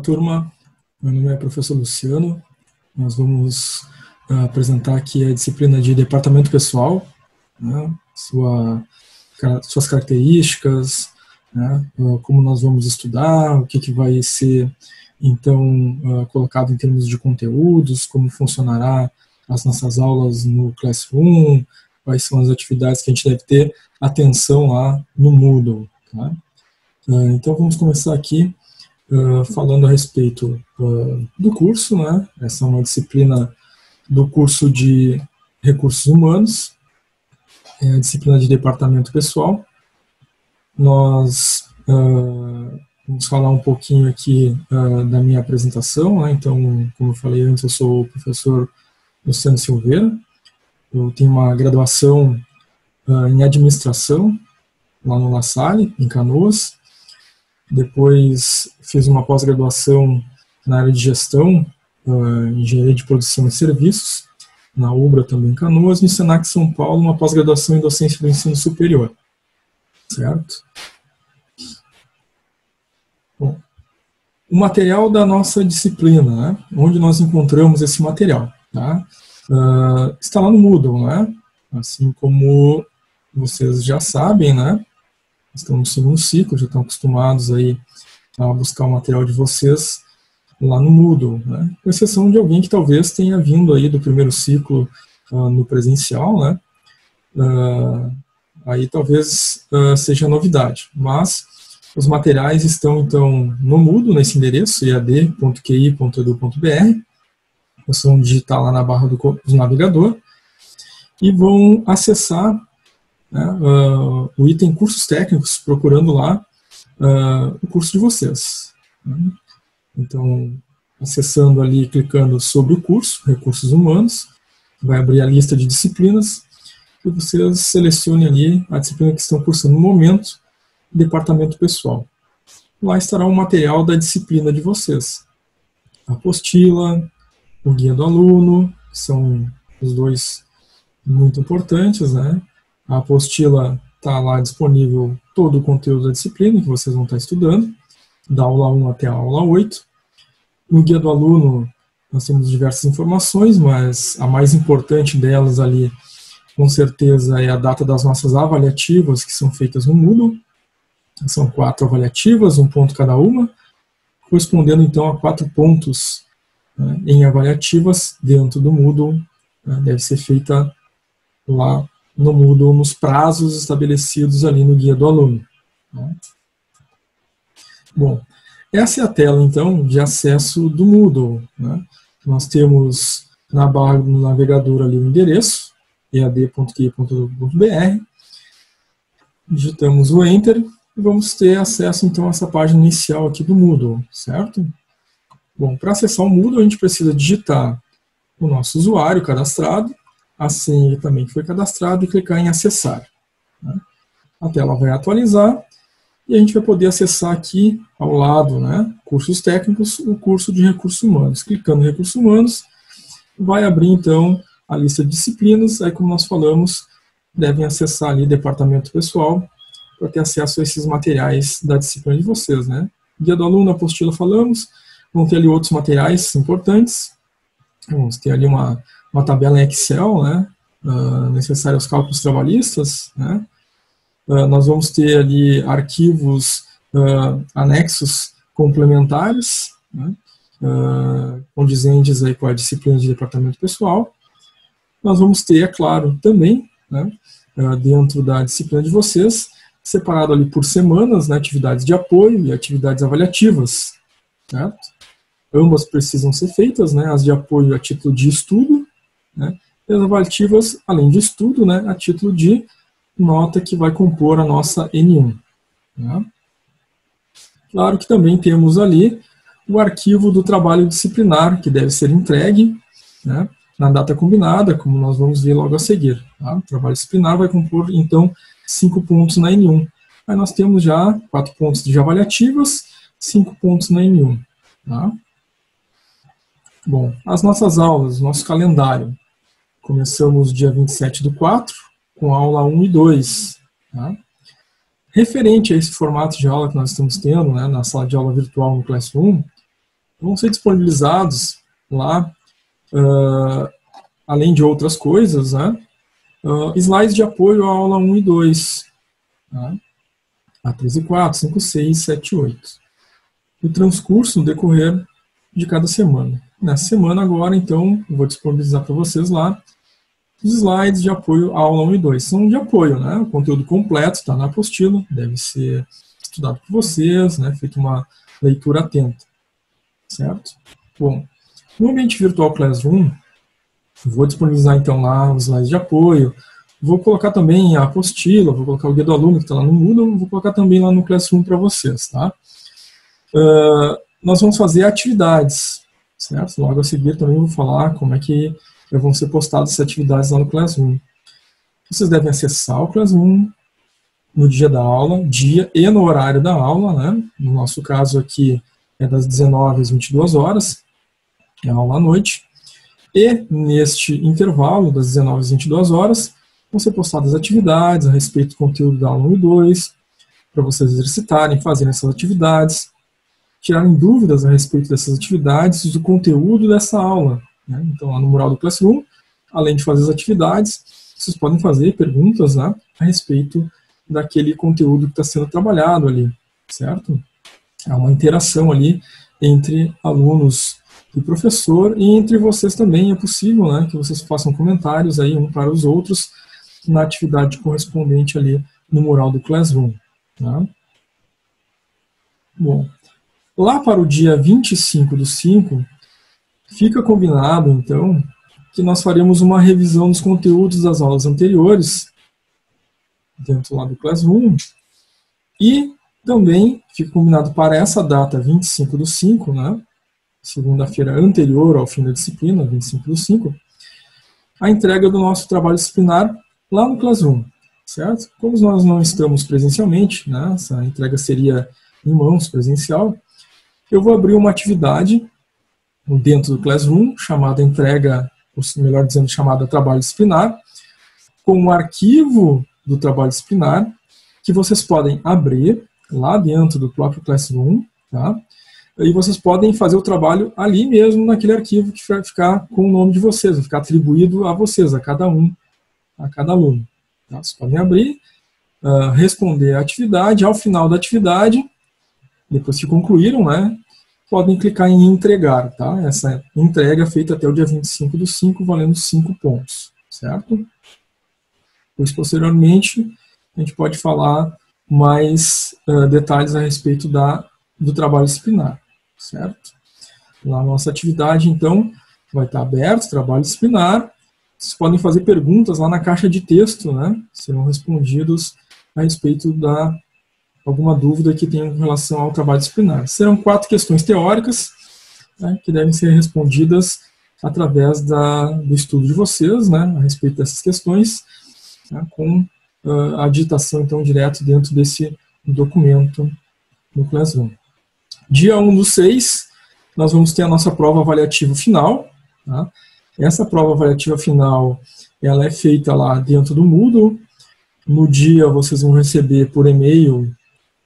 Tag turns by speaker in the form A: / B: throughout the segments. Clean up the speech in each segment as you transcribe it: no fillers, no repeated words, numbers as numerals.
A: turma, meu nome é professor Luciano. Nós vamos apresentar aqui a disciplina de departamento pessoal, né, suas características, né, como nós vamos estudar, o que vai ser, então, colocado em termos de conteúdos, como funcionará as nossas aulas no Classroom, quais são as atividades que a gente deve ter atenção lá no Moodle. Tá? Então, vamos começar aqui falando a respeito do curso, né? Essa é uma disciplina do curso de Recursos Humanos, é a disciplina de Departamento Pessoal. Nós vamos falar um pouquinho aqui da minha apresentação, né? Então, como eu falei antes, eu sou o professor Luciano Silveira, eu tenho uma graduação em Administração, lá no La Salle, em Canoas. Depois fiz uma pós-graduação na área de gestão, engenharia de produção e serviços, na UBRA também em Canoas, no Senac São Paulo, uma pós-graduação em docência do ensino superior. Certo? Bom, o material da nossa disciplina, né? Onde nós encontramos esse material, tá? Está lá no Moodle, né? Assim como vocês já sabem, né? Estão no segundo ciclo, já estão acostumados aí a buscar o material de vocês lá no Moodle, né? Com exceção de alguém que talvez tenha vindo aí do primeiro ciclo no presencial, né? Aí talvez seja novidade, mas os materiais estão então no Moodle, nesse endereço, ead.qi.edu.br, vocês vão digitar lá na barra do navegador e vão acessar, né, o item cursos técnicos, procurando lá o curso de vocês. Né? Então, acessando ali, clicando sobre o curso, Recursos Humanos, vai abrir a lista de disciplinas, e vocês selecionem ali a disciplina que estão cursando no momento, Departamento Pessoal. Lá estará o material da disciplina de vocês. A apostila, o guia do aluno, que são os dois muito importantes, né? A apostila está lá disponível todo o conteúdo da disciplina que vocês vão estar estudando, da aula 1 até a aula 8. No guia do aluno nós temos diversas informações, mas a mais importante delas ali, com certeza, é a data das nossas avaliativas que são feitas no Moodle. São 4 avaliativas, 1 ponto cada uma, correspondendo então a 4 pontos, né, em avaliativas dentro do Moodle, né, deve ser feita lá no Moodle, nos prazos estabelecidos ali no guia do aluno. Né? Bom, essa é a tela, então, de acesso do Moodle. Né? Nós temos na barra do navegador ali o endereço, ead.qi.edu.br, digitamos o Enter e vamos ter acesso, então, a essa página inicial aqui do Moodle, certo? Bom, para acessar o Moodle, a gente precisa digitar o nosso usuário cadastrado, a senha também que foi cadastrado, e clicar em acessar. Né? A tela vai atualizar e a gente vai poder acessar aqui ao lado, né, cursos técnicos, o curso de Recursos Humanos. Clicando em Recursos Humanos, vai abrir então a lista de disciplinas, aí como nós falamos, devem acessar ali Departamento Pessoal para ter acesso a esses materiais da disciplina de vocês. Né? Guia do aluno, apostila falamos, vão ter ali outros materiais importantes, vamos ter ali uma tabela em Excel, né, necessária aos cálculos trabalhistas, né, nós vamos ter ali arquivos anexos complementares, né, condizentes aí com a disciplina de departamento pessoal. Nós vamos ter, é claro, também, né, dentro da disciplina de vocês, separado ali por semanas, né, atividades de apoio e atividades avaliativas, certo? Ambas precisam ser feitas, né, as de apoio a título de estudo, né, e as avaliativas, além de estudo, né, a título de nota que vai compor a nossa N1. Né. Claro que também temos ali o arquivo do trabalho disciplinar, que deve ser entregue, né, na data combinada, como nós vamos ver logo a seguir. Tá? O trabalho disciplinar vai compor, então, 5 pontos na N1. Aí nós temos já 4 pontos de avaliativas, 5 pontos na N1. Tá? Bom, as nossas aulas, nosso calendário. Começamos dia 27/4, com a aula 1 e 2. Tá? Referente a esse formato de aula que nós estamos tendo, né, na sala de aula virtual no Classroom, vão ser disponibilizados lá, além de outras coisas, né, slides de apoio à aula 1 e 2, tá? A 3 e 4, 5, 6, 7 e 8. O transcurso no decorrer de cada semana. Nessa semana agora, então, eu vou disponibilizar para vocês lá os slides de apoio à aula 1 e 2. São de apoio, né? O conteúdo completo está na apostila, deve ser estudado por vocês, né? Feito uma leitura atenta, certo? Bom, no ambiente virtual Classroom, vou disponibilizar então lá os slides de apoio, vou colocar também a apostila, vou colocar o guia do aluno que está lá no Moodle, vou colocar também lá no Classroom para vocês, tá? Nós vamos fazer atividades, certo? Logo a seguir também vou falar como é que vão ser postadas essas atividades lá no Classroom. Vocês devem acessar o Classroom no dia da aula, dia e no horário da aula, né? No nosso caso aqui é das 19 às 22 horas, é a aula à noite. E neste intervalo, das 19 às 22 horas, vão ser postadas atividades a respeito do conteúdo da aula 1 e 2, para vocês exercitarem, fazerem essas atividades, tirarem dúvidas a respeito dessas atividades e do conteúdo dessa aula, né? Então, lá no mural do Classroom, além de fazer as atividades, vocês podem fazer perguntas, né, a respeito daquele conteúdo que está sendo trabalhado ali, certo? Há uma interação ali entre alunos e professor, e entre vocês também é possível, né, que vocês façam comentários aí um para os outros na atividade correspondente ali no mural do Classroom, tá? Bom, lá para o dia 25/5, fica combinado, então, que nós faremos uma revisão dos conteúdos das aulas anteriores, dentro lá do Classroom, e também fica combinado para essa data, 25/5, né, segunda-feira anterior ao fim da disciplina, 25/5, a entrega do nosso trabalho disciplinar lá no Classroom, certo? Como nós não estamos presencialmente, né, essa entrega seria em mãos, presencial, eu vou abrir uma atividade dentro do Classroom, chamada entrega, ou melhor dizendo, chamada trabalho disciplinar, com um arquivo do trabalho disciplinar, que vocês podem abrir lá dentro do próprio Classroom, tá? E vocês podem fazer o trabalho ali mesmo, naquele arquivo que vai ficar com o nome de vocês, vai ficar atribuído a vocês, a cada um, a cada aluno. Tá? Vocês podem abrir, responder a atividade, ao final da atividade, depois que concluíram, né, podem clicar em entregar, tá? Essa entrega é feita até o dia 25/5, valendo 5 pontos, certo? Depois, posteriormente, a gente pode falar mais detalhes a respeito do trabalho disciplinar, certo? Lá a nossa atividade, então, vai estar aberto, trabalho disciplinar. Vocês podem fazer perguntas lá na caixa de texto, né? Serão respondidos a respeito alguma dúvida que tenha em relação ao trabalho disciplinar. Serão 4 questões teóricas, né, que devem ser respondidas através do estudo de vocês, né, a respeito dessas questões, né, com a digitação, então, direto dentro desse documento no Classroom. Dia 1/6, nós vamos ter a nossa prova avaliativa final. Tá? Essa prova avaliativa final, ela é feita lá dentro do Moodle. No dia, vocês vão receber por e-mail,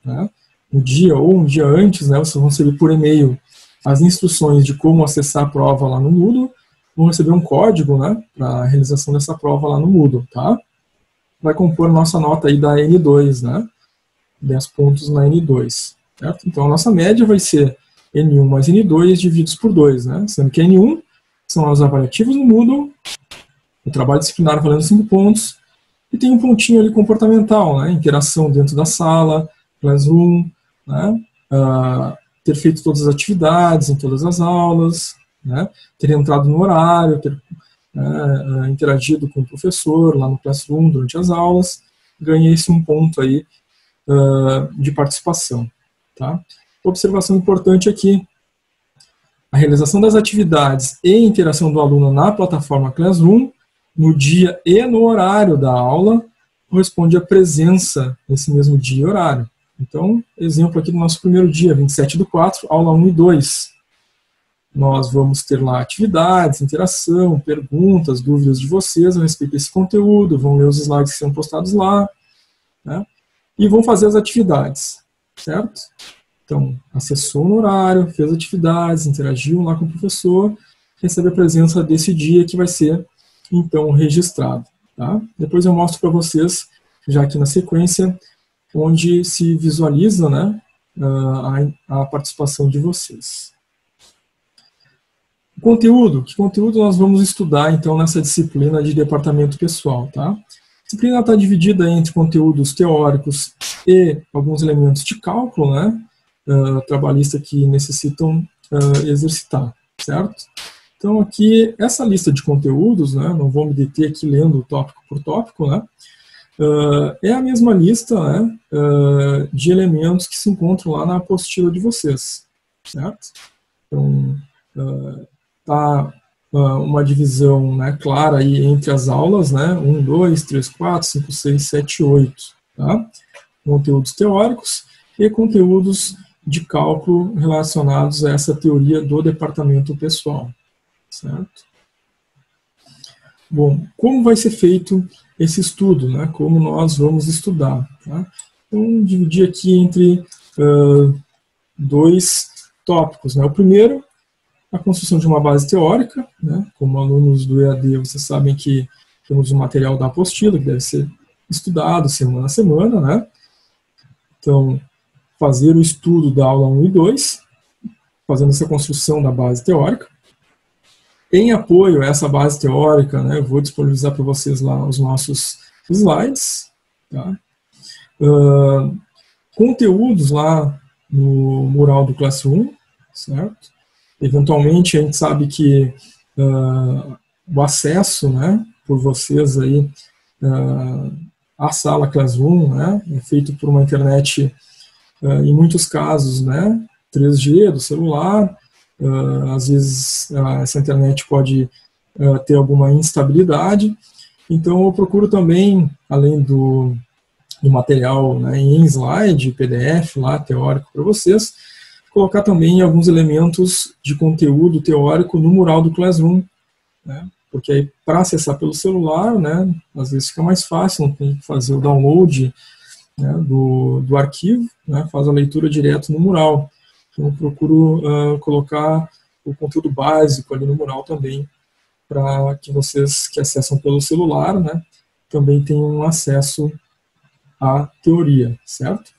A: né, no dia ou um dia antes, né, vocês vão receber por e-mail as instruções de como acessar a prova lá no Moodle, vão receber um código, né, para a realização dessa prova lá no Moodle, tá? Vai compor nossa nota aí da N2, né, 10 pontos na N2, certo? Então a nossa média vai ser N1 mais N2 divididos por 2, né, sendo que N1 são os avaliativos no Moodle, o trabalho disciplinar valendo 5 pontos, e tem um pontinho ali comportamental, né, interação dentro da sala, Classroom, né, ter feito todas as atividades em todas as aulas, né, ter entrado no horário, ter interagido com o professor lá no Classroom durante as aulas, ganhei esse um ponto aí de participação. Tá? Observação importante aqui, a realização das atividades e interação do aluno na plataforma Classroom, no dia e no horário da aula, corresponde à presença nesse mesmo dia e horário. Então, exemplo aqui do nosso primeiro dia, 27/4, aula 1 e 2. Nós vamos ter lá atividades, interação, perguntas, dúvidas de vocês a respeito desse conteúdo, vão ler os slides que são postados lá, né, e vão fazer as atividades, certo? Então, acessou no horário, fez atividades, interagiu lá com o professor, recebe a presença desse dia que vai ser, então, registrado. Tá? Depois eu mostro para vocês, já aqui na sequência, onde se visualiza, né, a participação de vocês. Conteúdo. Que conteúdo nós vamos estudar, então, nessa disciplina de departamento pessoal, tá? A disciplina está dividida entre conteúdos teóricos e alguns elementos de cálculo, né, trabalhista que necessitam exercitar, certo? Então, aqui, essa lista de conteúdos, né, não vou me deter aqui lendo tópico por tópico, né, é a mesma lista, né, de elementos que se encontram lá na apostila de vocês, certo? Então, tá uma divisão, né, clara aí entre as aulas, né, 1, 2, 3, 4, 5, 6, 7, 8, tá? Conteúdos teóricos e conteúdos de cálculo relacionados a essa teoria do departamento pessoal, certo? Bom, como vai ser feito esse estudo, né? Como nós vamos estudar, tá? Então, dividir aqui entre dois tópicos, né? O primeiro, a construção de uma base teórica, né? Como alunos do EAD, vocês sabem que temos o material da apostila, que deve ser estudado semana a semana, né? Então, fazer o estudo da aula 1 e 2, fazendo essa construção da base teórica. Em apoio a essa base teórica, né, eu vou disponibilizar para vocês lá os nossos slides. Tá? Conteúdos lá no mural do Classroom, certo? Eventualmente, a gente sabe que o acesso, né, por vocês aí, à sala Classroom, né, é feito por uma internet, em muitos casos, né, 3G do celular. Às vezes essa internet pode ter alguma instabilidade, então eu procuro também, além do material, né, em slide, PDF lá, teórico para vocês, colocar também alguns elementos de conteúdo teórico no mural do Classroom, né, porque aí para acessar pelo celular, né, às vezes fica mais fácil, não tem que fazer o download, né, do arquivo, né, faz a leitura direto no mural. Então, eu procuro colocar o conteúdo básico ali no mural também, para que vocês que acessam pelo celular, né, também tenham acesso à teoria, certo?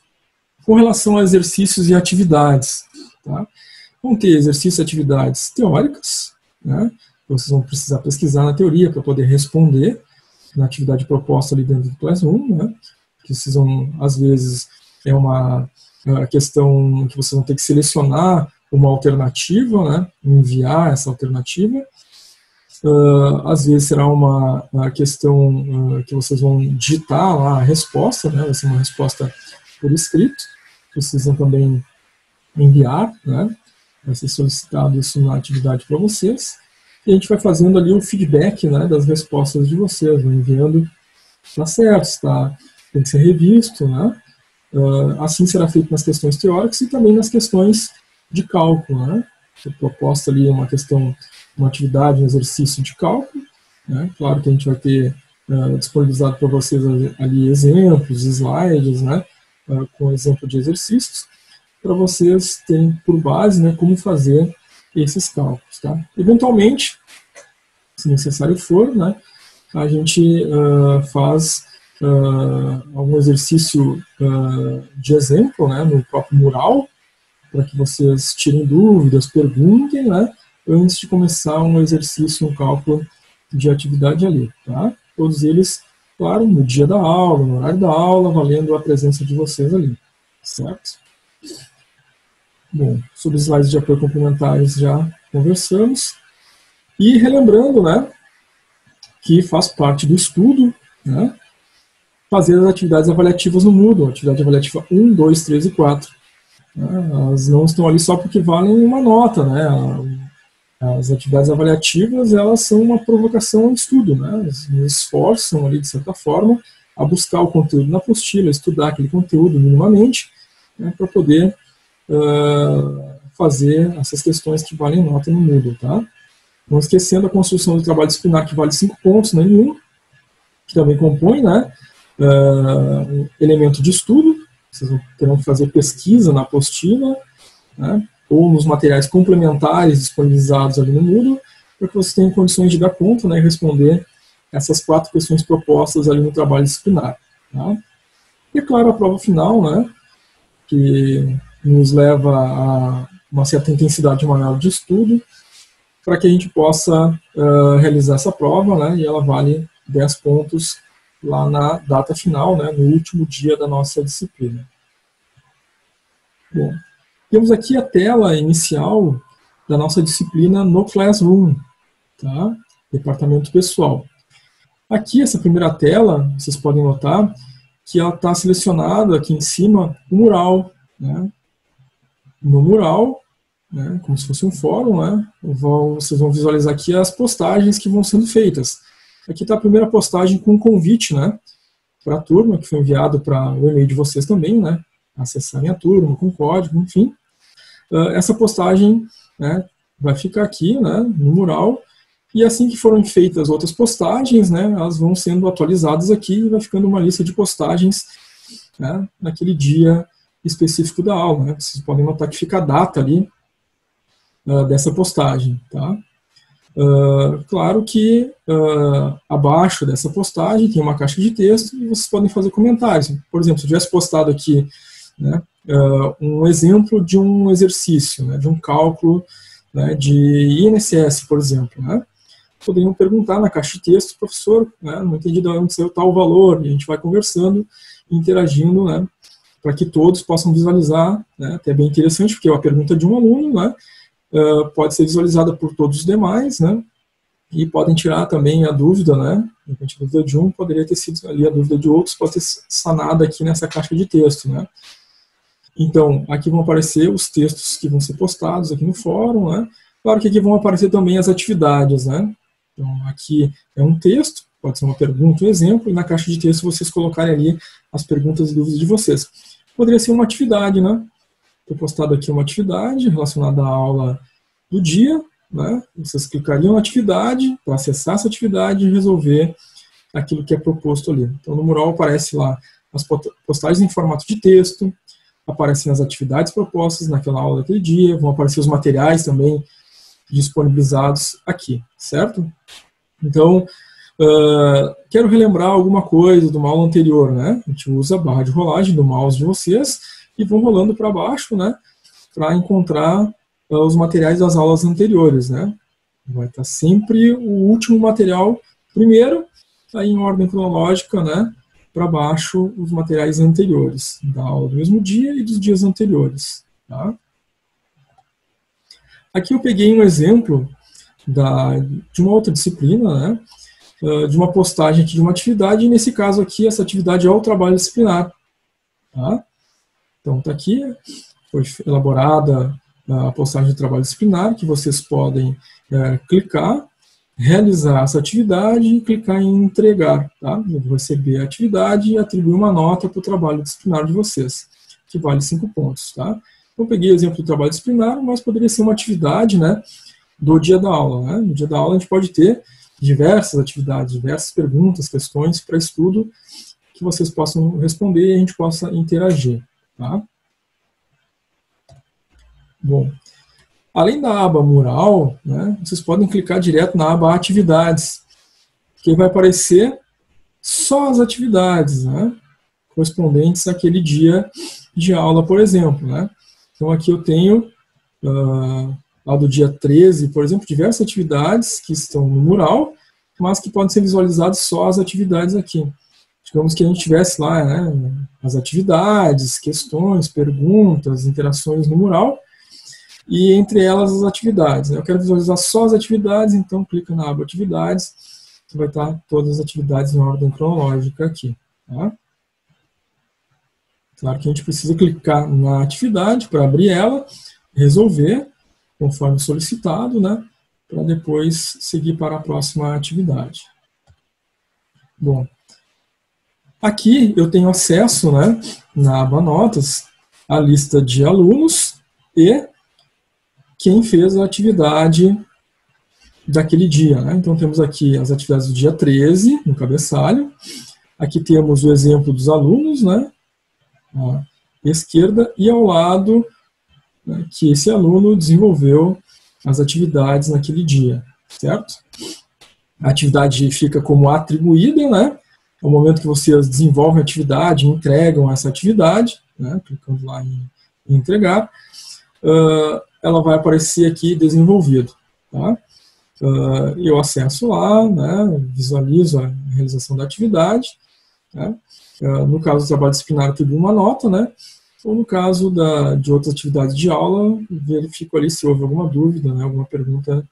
A: Com relação a exercícios e atividades, tá? Vão ter exercícios e atividades teóricas, né, vocês vão precisar pesquisar na teoria para poder responder na atividade proposta ali dentro do Classroom, né, precisam, às vezes, a questão que vocês vão ter que selecionar uma alternativa, né, enviar essa alternativa. Às vezes será uma questão que vocês vão digitar lá a resposta, né, vai ser uma resposta por escrito, precisam também enviar, né, vai ser solicitado isso na atividade para vocês, e a gente vai fazendo ali o feedback, né, das respostas de vocês, né, enviando se está certo, tem que ser revisto, né. Assim será feito nas questões teóricas e também nas questões de cálculo, né? Proposta ali uma questão, uma atividade, um exercício de cálculo, né? Claro que a gente vai ter disponibilizado para vocês ali exemplos, slides, né? Com exemplo de exercícios, para vocês terem por base, né, como fazer esses cálculos, tá? Eventualmente, se necessário for, né, a gente faz algum exercício de exemplo, né, no próprio mural, para que vocês tirem dúvidas, perguntem, né, antes de começar um exercício, um cálculo de atividade ali, tá? Todos eles, claro, no dia da aula, no horário da aula, valendo a presença de vocês ali, certo? Bom, sobre slides de apoio complementares já conversamos. E relembrando, né, que faz parte do estudo, né, fazer as atividades avaliativas no Moodle, atividade avaliativa 1, 2, 3 e 4. Elas não estão ali só porque valem uma nota, né? As atividades avaliativas, elas são uma provocação ao estudo, né? Elas nos esforçam ali, de certa forma, a buscar o conteúdo na apostila, estudar aquele conteúdo minimamente, né, para poder fazer essas questões que valem nota no Moodle, tá? Não esquecendo a construção do trabalho disciplinar, que vale 5 pontos no N1, que também compõe, né, um elemento de estudo, Vocês terão que fazer pesquisa na apostila, né, ou nos materiais complementares disponibilizados ali no Moodle, para que vocês tenham condições de dar conta, né, e responder essas 4 questões propostas ali no trabalho disciplinar. Tá? E, claro, a prova final, né, que nos leva a uma certa intensidade maior de estudo, para que a gente possa realizar essa prova, né, e ela vale 10 pontos lá na data final, né, no último dia da nossa disciplina. Bom, temos aqui a tela inicial da nossa disciplina no Classroom, tá? Departamento pessoal. Aqui, essa primeira tela, vocês podem notar que ela está selecionada aqui em cima o mural, né? No mural, né, como se fosse um fórum, né, vocês vão visualizar aqui as postagens que vão sendo feitas. Aqui está a primeira postagem com um convite, né, para a turma, que foi enviado para o e-mail de vocês também, né, acessarem a turma com código, enfim. Essa postagem, né, vai ficar aqui, né, no mural, e assim que forem feitas outras postagens, né, elas vão sendo atualizadas aqui e vai ficando uma lista de postagens, né, naquele dia específico da aula, né. Vocês podem notar que fica a data ali dessa postagem, tá? Claro que abaixo dessa postagem tem uma caixa de texto e vocês podem fazer comentários. Por exemplo, se eu tivesse postado aqui, né, um exemplo de um exercício, né, de um cálculo, né, de INSS, por exemplo, né, poderiam perguntar na caixa de texto, professor, né, não entendi de onde saiu tal valor, e a gente vai conversando, interagindo, né, para que todos possam visualizar, né, até bem interessante, porque é uma pergunta de um aluno, né, pode ser visualizada por todos os demais, né, e podem tirar também a dúvida, né, a dúvida de um poderia ter sido ali, a dúvida de outros pode ter sanada aqui nessa caixa de texto, né. Então, aqui vão aparecer os textos que vão ser postados aqui no fórum, né, claro que aqui vão aparecer também as atividades, né, então aqui é um texto, pode ser uma pergunta, um exemplo, e na caixa de texto vocês colocarem ali as perguntas e dúvidas de vocês. Poderia ser uma atividade, né, foi postado aqui uma atividade relacionada à aula do dia, né? Vocês clicariam na atividade para acessar essa atividade e resolver aquilo que é proposto ali. Então, no mural aparece lá as postagens em formato de texto, aparecem as atividades propostas naquela aula daquele dia, vão aparecer os materiais também disponibilizados aqui, certo? Então, quero relembrar alguma coisa de uma aula anterior, né? A gente usa a barra de rolagem do mouse de vocês e vão rolando para baixo, né, para encontrar os materiais das aulas anteriores, né. Vai estar sempre o último material primeiro, aí em ordem cronológica, né, para baixo os materiais anteriores, da aula do mesmo dia e dos dias anteriores. Tá? Aqui eu peguei um exemplo de uma outra disciplina, né, de uma postagem aqui de uma atividade, e nesse caso aqui, essa atividade é o trabalho disciplinar. Tá? Então, está aqui, foi elaborada a postagem de trabalho disciplinar, que vocês podem clicar, realizar essa atividade e clicar em entregar. Tá? Eu vou receber a atividade e atribuir uma nota para o trabalho disciplinar de vocês, que vale 5 pontos. Tá? Então, eu peguei o exemplo do trabalho disciplinar, mas poderia ser uma atividade, né, do dia da aula. Né? No dia da aula a gente pode ter diversas atividades, diversas perguntas, questões para estudo, que vocês possam responder e a gente possa interagir. Tá? Bom, além da aba mural, né, vocês podem clicar direto na aba atividades, que vai aparecer só as atividades, né, correspondentes àquele dia de aula, por exemplo. Né. Então aqui eu tenho, lá do dia 13, por exemplo, diversas atividades que estão no mural, mas que podem ser visualizadas só as atividades aqui. Digamos que a gente tivesse lá, né, as atividades, questões, perguntas, interações no mural, e entre elas as atividades. Eu quero visualizar só as atividades, então clica na aba atividades, que vai estar todas as atividades em ordem cronológica aqui. Tá? Claro que a gente precisa clicar na atividade para abrir ela, resolver, conforme solicitado, né, para depois seguir para a próxima atividade. Bom, aqui eu tenho acesso, né, na aba notas, à lista de alunos e quem fez a atividade daquele dia. Né? Então temos aqui as atividades do dia 13, no cabeçalho. Aqui temos o exemplo dos alunos, né? esquerda e ao lado, né, que esse aluno desenvolveu as atividades naquele dia, certo? A atividade fica como atribuída, né? No momento que vocês desenvolvem a atividade, entregam essa atividade, né, clicando lá em entregar, ela vai aparecer aqui desenvolvido, tá? Eu acesso lá, né, visualizo a realização da atividade, né? No caso do trabalho disciplinar, eu atribuo uma nota, né? Ou no caso de outras atividades de aula, verifico ali se houve alguma dúvida, né, alguma pergunta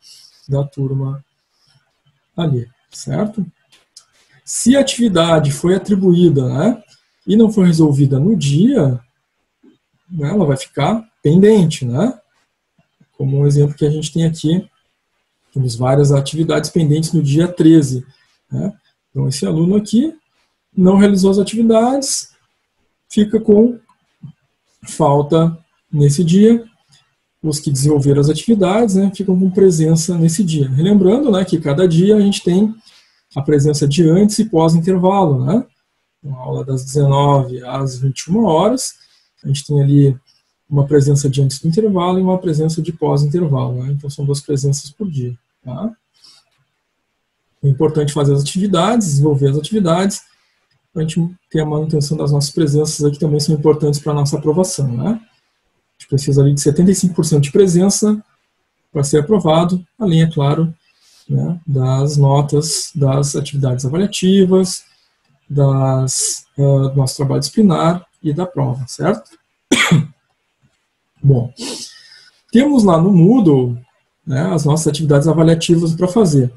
A: da turma ali, certo? Se a atividade foi atribuída, né, e não foi resolvida no dia, né, ela vai ficar pendente, né? Como um exemplo que a gente tem aqui, temos várias atividades pendentes no dia 13, né? Então, esse aluno aqui não realizou as atividades, fica com falta nesse dia. Os que desenvolveram as atividades, né, ficam com presença nesse dia. Relembrando, né, que cada dia a gente tem a presença de antes e pós-intervalo, né? Uma aula das 19 às 21 horas, a gente tem ali uma presença de antes do intervalo e uma presença de pós-intervalo, né? Então são 2 presenças por dia, tá? É importante fazer as atividades, desenvolver as atividades, para a gente ter a manutenção das nossas presenças aqui, também são importantes para a nossa aprovação, né? A gente precisa ali de 75% de presença para ser aprovado, além, é claro, né, das notas das atividades avaliativas, do nosso trabalho disciplinar e da prova, certo? Bom, temos lá no Moodle, né, as nossas atividades avaliativas para fazer.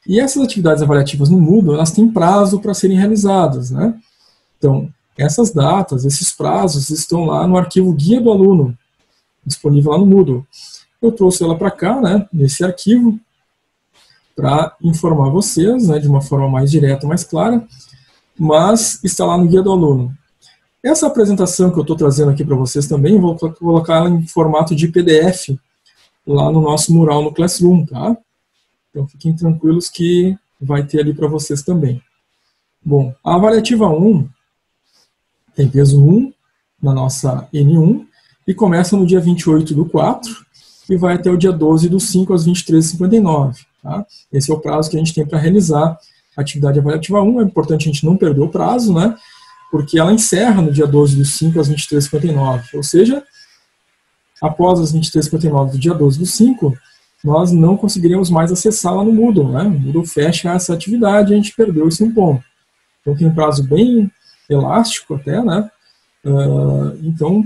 A: E essas atividades avaliativas no Moodle, elas têm prazo para serem realizadas, né? Então, essas datas, esses prazos estão lá no arquivo Guia do Aluno, disponível lá no Moodle. Eu trouxe ela para cá, né, nesse arquivo, para informar vocês, né, de uma forma mais direta, mais clara, mas está lá no Guia do Aluno. Essa apresentação que eu estou trazendo aqui para vocês também, vou colocar ela em formato de PDF, lá no nosso mural no Classroom, tá? Então fiquem tranquilos que vai ter ali para vocês também. Bom, a avaliativa 1 tem peso 1 na nossa N1 e começa no dia 28/4 e vai até o dia 12/5 às 23h59. Tá? Esse é o prazo que a gente tem para realizar a atividade avaliativa 1. É importante a gente não perder o prazo, né? Porque ela encerra no dia 12/5 às 23h59. Ou seja, após as 23h59 do dia 12/5, nós não conseguiremos mais acessar lá no Moodle, né? O Moodle fecha essa atividade e a gente perdeu esse um ponto. Então tem um prazo bem elástico até, né? Então,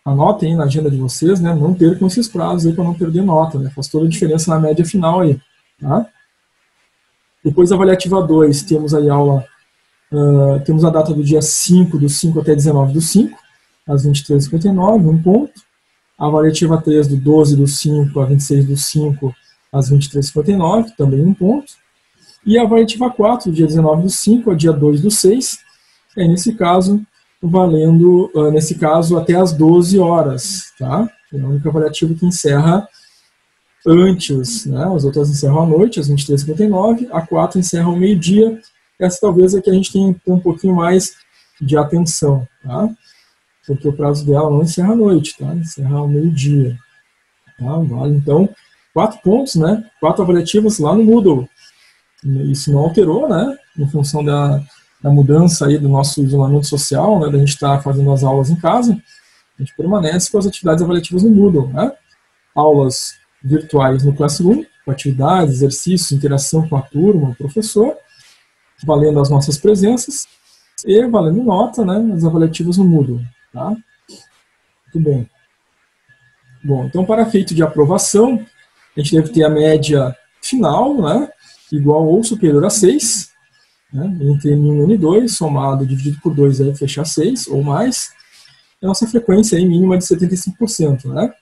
A: anotem aí na agenda de vocês, né? Não percam esses prazos aí para não perder nota, né? Faz toda a diferença na média final aí, tá? Depois da avaliativa 2, temos aí aula, temos a data do dia 5/5 até 19/5, às 23h59, um ponto. A avaliativa 3 do 12/5 a 26/5, às 23h59, também um ponto. E a avaliativa 4, do dia 19/5 ao dia 2/6, nesse caso, valendo, nesse caso, até às 12 horas, tá? É a única avaliativa que encerra antes, né? As outras encerram à noite, às 23h59, a 4 encerra ao meio-dia. Essa talvez é que a gente tem que ter um pouquinho mais de atenção, tá? Porque o prazo dela não encerra à noite, tá? Encerra ao meio-dia. Tá? Vale, então, 4 pontos, né? 4 avaliativas lá no Moodle. Isso não alterou, né? Em função da mudança aí do nosso isolamento social, né? Da gente estar fazendo as aulas em casa, a gente permanece com as atividades avaliativas no Moodle, né? Aulas virtuais no Classroom, com atividades, exercícios, interação com a turma, o professor, valendo as nossas presenças e valendo nota, né? As avaliativas no Moodle. Tá? Muito bem. Bom, então para efeito de aprovação, a gente deve ter a média final, né, igual ou superior a 6, né, entre N1 e N2, somado, dividido por 2, aí fechar 6 ou mais. E a nossa frequência aí mínima de 75%. Né?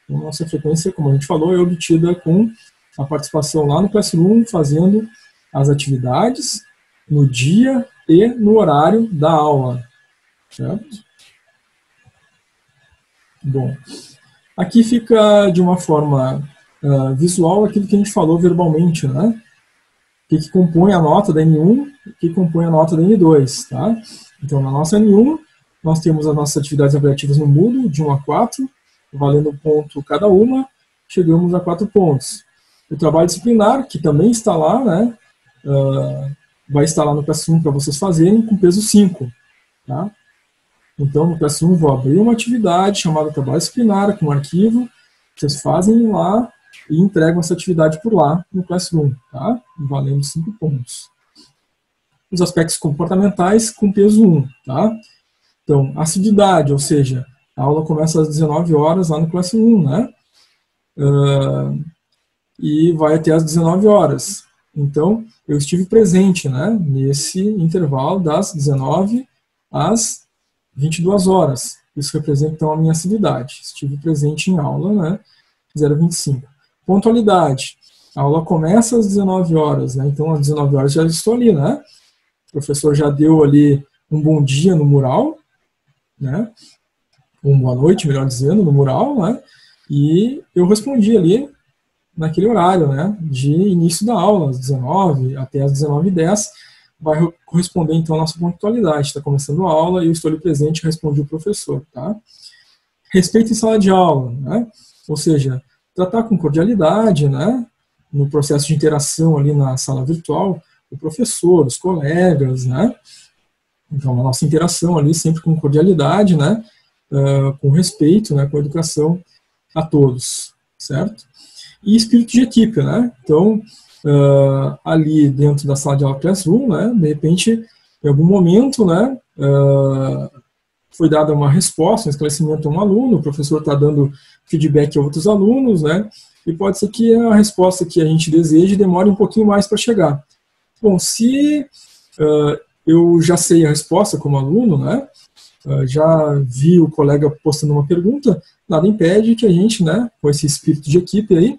A: Então, a nossa frequência, como a gente falou, é obtida com a participação lá no Classroom, fazendo as atividades no dia e no horário da aula. Certo? Bom, aqui fica de uma forma visual aquilo que a gente falou verbalmente, né? O que compõe a nota da N1 e o que compõe a nota da N2, tá? Então, na nossa N1, nós temos as nossas atividades avaliativas no Moodle, de 1 a 4, valendo um ponto cada uma, chegamos a 4 pontos. O trabalho disciplinar, que também está lá, né, vai estar lá no Classroom para vocês fazerem, com peso 5. Tá? Então, no Classroom, vou abrir uma atividade chamada trabalho disciplinar, com um arquivo, vocês fazem lá e entregam essa atividade por lá no Classroom, tá? Valendo 5 pontos. Os aspectos comportamentais com peso 1, tá? Então, assiduidade, ou seja, a aula começa às 19 horas lá no Classroom, né? E vai até às 19 horas. Então, eu estive presente, né, nesse intervalo das 19 às 22 horas. Isso representa, então, a minha assiduidade. Estive presente em aula, né, 0,25. Pontualidade. A aula começa às 19 horas, né, então às 19 horas já estou ali, né. O professor já deu ali um bom dia no mural, né, uma boa noite, melhor dizendo, no mural, né, e eu respondi ali naquele horário, né, de início da aula, às 19 até às 19h10, vai corresponder então a nossa pontualidade. Está começando a aula e eu estou ali presente e respondi o professor, tá? Respeito em sala de aula, né, ou seja, tratar com cordialidade, né, no processo de interação ali na sala virtual, o professor, os colegas, né, então a nossa interação ali sempre com cordialidade, né, com respeito, né, com educação a todos, certo? E espírito de equipe, né? Então, ali dentro da sala de aula Classroom, né, de repente, em algum momento, né, foi dada uma resposta, um esclarecimento a um aluno, o professor está dando feedback a outros alunos, né, e pode ser que a resposta que a gente deseje demore um pouquinho mais para chegar. Bom, se eu já sei a resposta como aluno, né, já vi o colega postando uma pergunta, nada impede que a gente, né, com esse espírito de equipe aí,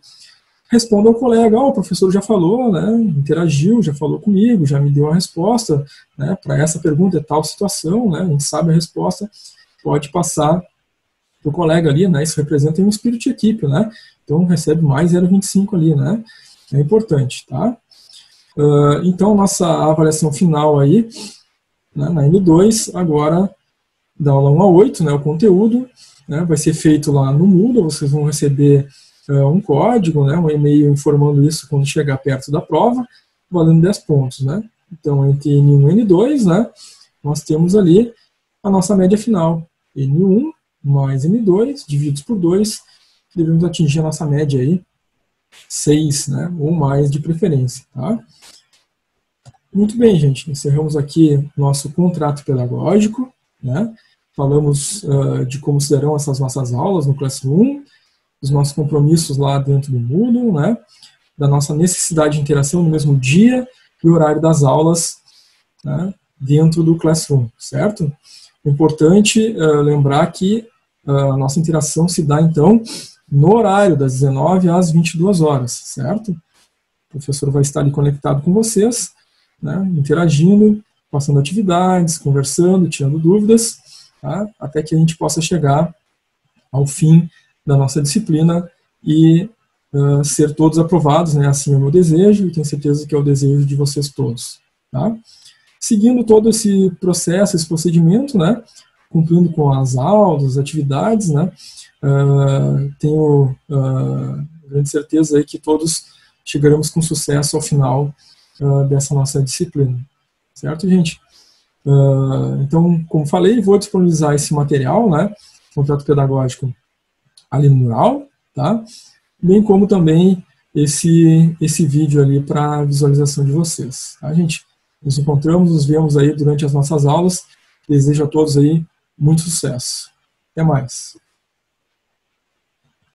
A: responda ao colega, o professor já falou, né, interagiu, já falou comigo, já me deu a resposta, né, para essa pergunta é tal situação, né, a gente sabe a resposta, pode passar para o colega ali, né, isso representa um espírito de equipe, né, então recebe mais 0,25 ali, né, é importante, tá? Então, nossa avaliação final aí, né, na N2, agora, da aula 1 a 8, né, o conteúdo, né, vai ser feito lá no Moodle, vocês vão receber um código, né, um e-mail informando isso quando chegar perto da prova, valendo 10 pontos, né. Então, entre N1 e N2, né, nós temos ali a nossa média final, N1 mais N2, divididos por 2, devemos atingir a nossa média aí, 6, né, ou mais de preferência, tá. Muito bem, gente, encerramos aqui nosso contrato pedagógico, né, falamos de como serão essas nossas aulas no Classroom, dos nossos compromissos lá dentro do Moodle, né, da nossa necessidade de interação no mesmo dia e horário das aulas, né, dentro do Classroom, certo? É importante lembrar que a nossa interação se dá, então, no horário das 19 às 22 horas, certo? O professor vai estar ali conectado com vocês, né, interagindo, passando atividades, conversando, tirando dúvidas, tá? Até que a gente possa chegar ao fim da nossa disciplina e ser todos aprovados, né? Assim é o meu desejo e tenho certeza que é o desejo de vocês todos, tá? Seguindo todo esse processo, esse procedimento, né? Cumprindo com as aulas, as atividades, né? Tenho grande certeza aí que todos chegaremos com sucesso ao final dessa nossa disciplina, certo, gente? Então, como falei, vou disponibilizar esse material, né? Contrato pedagógico ali no mural, tá? Bem como também esse vídeo ali para visualização de vocês, tá, gente? Nos encontramos, nos vemos aí durante as nossas aulas. Desejo a todos aí muito sucesso. Até mais.